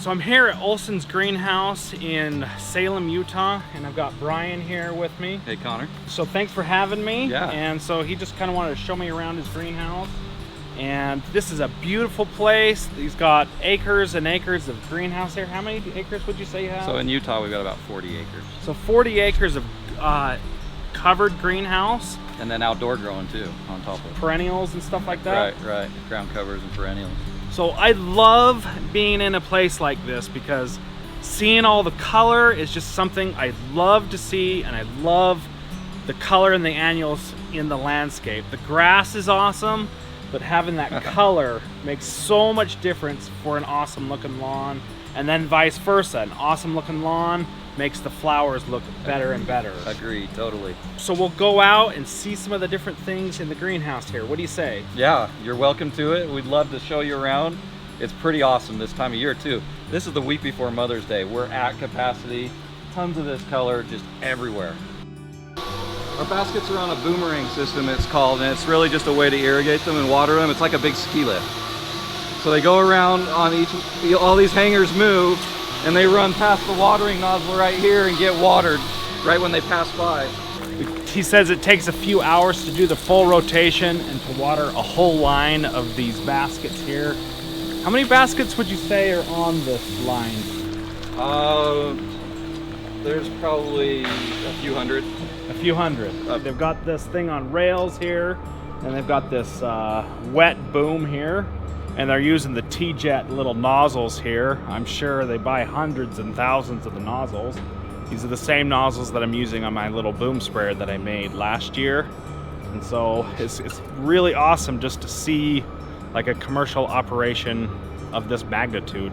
So I'm here at Olson's greenhouse in Salem, Utah, and I've got Bryan here with me. Hey, Connor. So thanks for having me. Yeah. And so he just kind of wanted to show me around his greenhouse. And this is a beautiful place. He's got acres and acres of greenhouse here. How many acres would you say you have? So in Utah, we've got about 40 acres. So 40 acres of covered greenhouse. And then outdoor growing too, on top of it. Perennials and stuff like that. Right. Ground covers and perennials. So I love being in a place like this because seeing all the color is just something I love to see, and I love the color and the annuals in the landscape. The grass is awesome, but having that color makes so much difference for an awesome looking lawn, and then vice versa. An awesome looking lawn makes the flowers look better and better. Agreed, totally. So we'll go out and see some of the different things in the greenhouse here. What do you say? Yeah, you're welcome to it. We'd love to show you around. It's pretty awesome this time of year too. This is the week before Mother's Day. We're at capacity. Tons of this color just everywhere. Our baskets are on a boomerang system, it's called, and it's really just a way to irrigate them and water them. It's like a big ski lift. So they go around on all these hangers move, and they run past the watering nozzle right here and get watered right when they pass by. He says it takes a few hours to do the full rotation and to water a whole line of these baskets here. How many baskets would you say are on this line? There's probably a few hundred. A few hundred. They've got this thing on rails here, and they've got this wet boom here, and they're using the T-Jet little nozzles here. I'm sure they buy hundreds and thousands of the nozzles. These are the same nozzles that I'm using on my little boom sprayer that I made last year. And so it's really awesome just to see like a commercial operation of this magnitude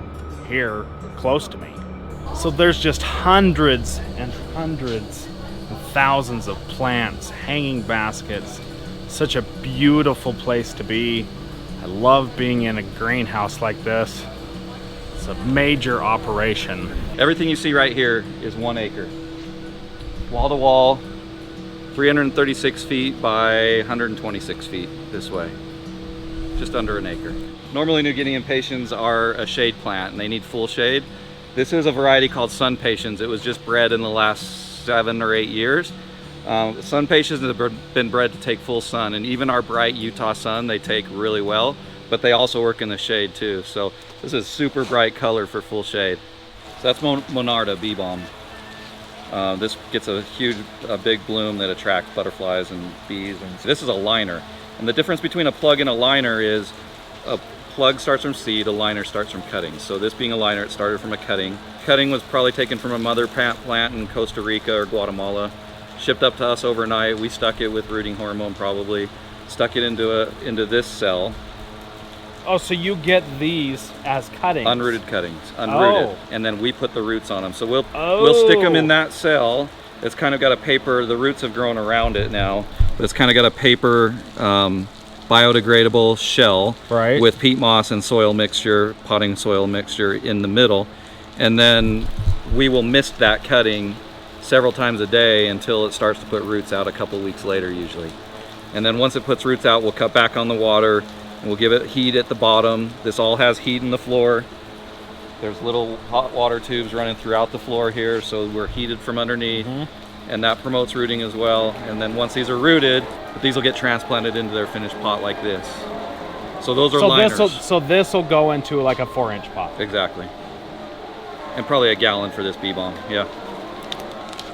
here close to me. So there's just hundreds and hundreds and thousands of plants, hanging baskets. Such a beautiful place to be. I love being in a greenhouse like this. It's a major operation. Everything you see right here is 1 acre. Wall to wall, 336 feet by 126 feet this way. Just under an acre. Normally New Guinean patiens are a shade plant and they need full shade. This is a variety called sun patiens. It was just bred in the last 7 or 8 years. Sun patiens have been bred to take full sun, and even our bright Utah sun they take really well, but they also work in the shade too. So this is super bright color for full shade. So that's Monarda bee balm. This gets a big bloom that attracts butterflies and bees. And this is a liner. And the difference between a plug and a liner is a plug starts from seed, a liner starts from cuttings. So this being a liner, it started from a cutting. Cutting was probably taken from a mother plant in Costa Rica or Guatemala, shipped up to us overnight. We stuck it with rooting hormone probably, stuck it into this cell. Oh, so you get these as cuttings? Unrooted cuttings, unrooted. Oh. And then we put the roots on them. So we'll stick them in that cell. It's kind of got a paper, the roots have grown around it now, but it's kind of got a paper biodegradable shell, right, with peat moss and soil mixture, potting soil mixture in the middle. And then we will mist that cutting several times a day until it starts to put roots out a couple weeks later usually. And then once it puts roots out, we'll cut back on the water and we'll give it heat at the bottom. This all has heat in the floor. There's little hot water tubes running throughout the floor here, so we're heated from underneath. And that promotes rooting as well. And then once these are rooted, these will get transplanted into their finished pot like this. So those are liners. So this will go into like a 4-inch pot. Exactly. And probably a gallon for this bee balm, yeah.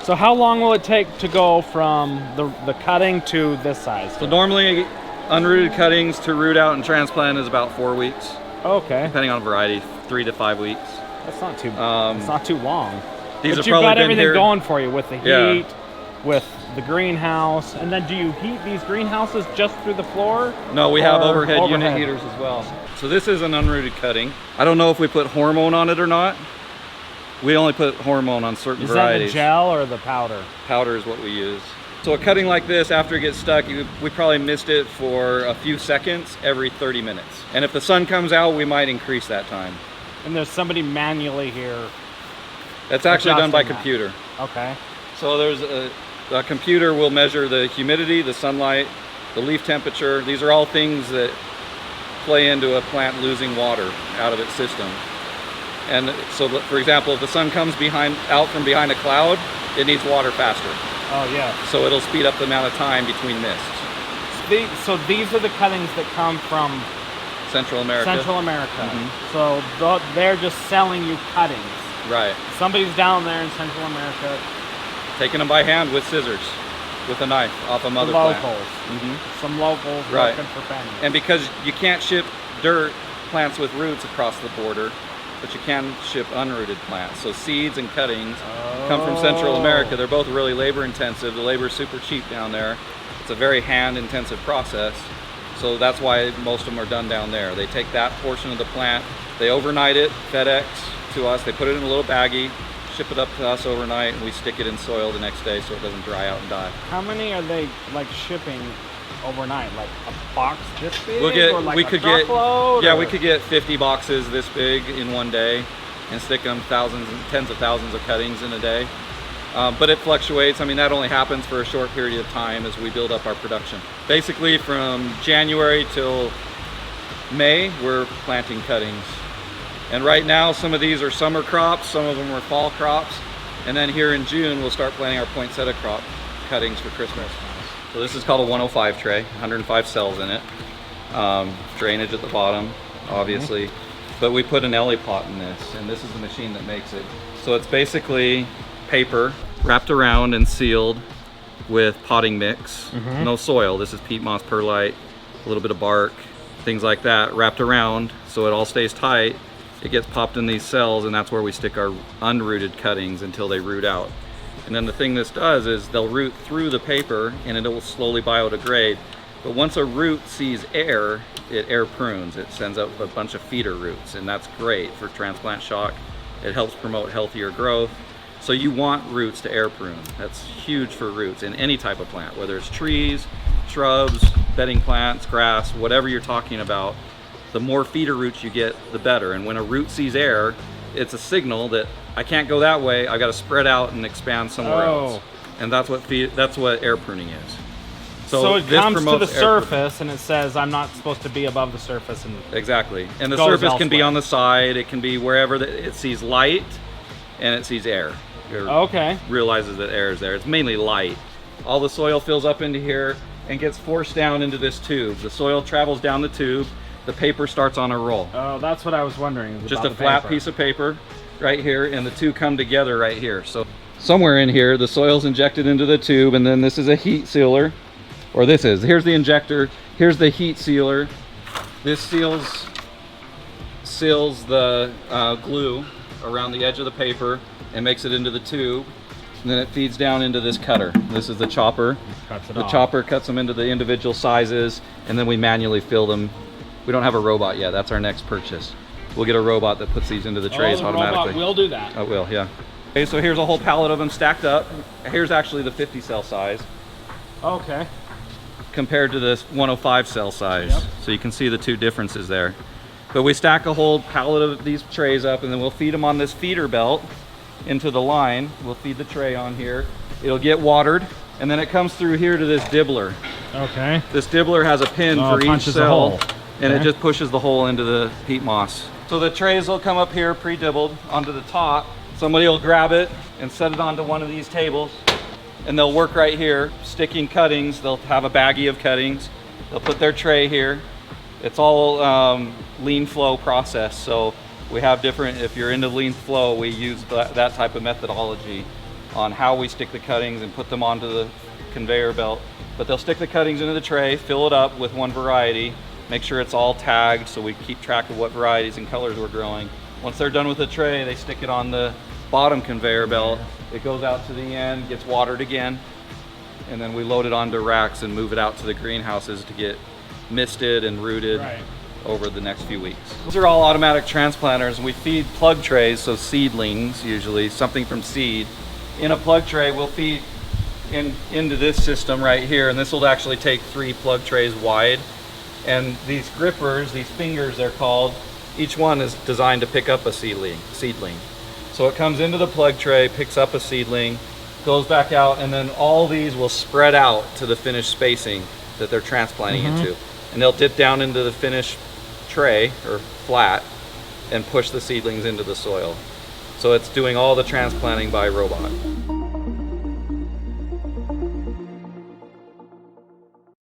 So how long will it take to go from the cutting to this size? So normally unrooted cuttings to root out and transplant is about 4 weeks. Okay. Depending on variety, 3 to 5 weeks. That's not too. It's not too long. These but have you've got everything here going for you with the heat, with the greenhouse, and then do you heat these greenhouses just through the floor? No, we have overhead unit heaters as well. So this is an unrooted cutting. I don't know if we put hormone on it or not. We only put hormone on certain varieties. Is that the gel or the powder? Powder is what we use. So a cutting like this, after it gets stuck, we probably mist it for a few seconds every 30 minutes. And if the sun comes out, we might increase that time. And there's somebody manually here. That's actually done by computer. Okay. So there's a computer will measure the humidity, the sunlight, the leaf temperature. These are all things that play into a plant losing water out of its system. And so, for example, if the sun comes out from behind a cloud, it needs water faster. Oh yeah. So it'll speed up the amount of time between mists. So these are the cuttings that come from Central America. Central America. So they're just selling you cuttings. Right. Somebody's down there in Central America. Taking them by hand with scissors, with a knife off a mother plant. Locals. Some locals working for pennies. And because you can't ship dirt plants with roots across the border, but you can ship unrooted plants. So seeds and cuttings come from Central America. They're both really labor intensive. The labor is super cheap down there. It's a very hand intensive process. So that's why most of them are done down there. They take that portion of the plant, they overnight it, FedEx to us, they put it in a little baggie, ship it up to us overnight, and we stick it in soil the next day so it doesn't dry out and die. How many are they like shipping overnight? Like a box this big? We could get 50 boxes this big in one day and stick them tens of thousands of cuttings in a day. But it fluctuates. I mean, that only happens for a short period of time as we build up our production. Basically from January till May, we're planting cuttings. And right now, some of these are summer crops, some of them are fall crops. And then here in June, we'll start planting our poinsettia crop cuttings for Christmas. So this is called a 105 tray, 105 cells in it. Drainage at the bottom, obviously. But we put an Ellie pot in this, and this is the machine that makes it. So it's basically paper wrapped around and sealed with potting mix. No soil. This is peat moss, perlite, a little bit of bark, things like that, wrapped around so it all stays tight. It gets popped in these cells, and that's where we stick our unrooted cuttings until they root out. And then the thing this does is they'll root through the paper and it will slowly biodegrade. But once a root sees air, it air prunes. It sends out a bunch of feeder roots, and that's great for transplant shock. It helps promote healthier growth. So you want roots to air prune. That's huge for roots in any type of plant, whether it's trees, shrubs, bedding plants, grass, whatever you're talking about. The more feeder roots you get, the better. And when a root sees air, it's a signal that I can't go that way. I got to spread out and expand somewhere else. And that's what air pruning is. So it comes to the surface and it says I'm not supposed to be above the surface. And exactly. And the surface can be on the side. It can be wherever it sees light and it sees air. It realizes that air is there. It's mainly light. All the soil fills up into here and gets forced down into this tube. The soil travels down the tube. The paper starts on a roll. Oh, that's what I was wondering. Just a flat piece of paper right here, and the two come together right here. So somewhere in here, the soil's injected into the tube, and then this is a heat sealer, or here's the injector, here's the heat sealer. This seals the glue around the edge of the paper and makes it into the tube. And then it feeds down into this cutter. This is the chopper. The chopper cuts them into the individual sizes, and then we manually fill them. We don't have a robot yet. That's our next purchase. We'll get a robot that puts these into the trays automatically. Robot will do that. It will, yeah. Okay, so here's a whole pallet of them stacked up. Here's actually the 50 cell size. Okay. Compared to this 105 cell size. So you can see the two differences there. But we stack a whole pallet of these trays up, and then we'll feed them on this feeder belt into the line. We'll feed the tray on here. It'll get watered, and then it comes through here to this dibbler. Okay. This dibbler has a pin for each cell. And it just pushes the hole into the peat moss. So the trays will come up here pre-dibbled onto the top. Somebody will grab it and set it onto one of these tables, and they'll work right here, sticking cuttings. They'll have a baggie of cuttings. They'll put their tray here. It's all lean flow process. So we have different, if you're into lean flow, we use that type of methodology on how we stick the cuttings and put them onto the conveyor belt. But they'll stick the cuttings into the tray, fill it up with one variety, make sure it's all tagged so we keep track of what varieties and colors we're growing. Once they're done with the tray, they stick it on the bottom conveyor belt. It goes out to the end, gets watered again, and then we load it onto racks and move it out to the greenhouses to get misted and rooted over the next few weeks. These are all automatic transplanters. We feed plug trays, so seedlings usually, something from seed. In a plug tray, we'll feed into this system right here, and this will actually take 3 plug trays wide. And these grippers, these fingers they're called, each one is designed to pick up a seedling. So it comes into the plug tray, picks up a seedling, goes back out, and then all these will spread out to the finished spacing that they're transplanting into. And they'll dip down into the finished tray, or flat, and push the seedlings into the soil. So it's doing all the transplanting by robot.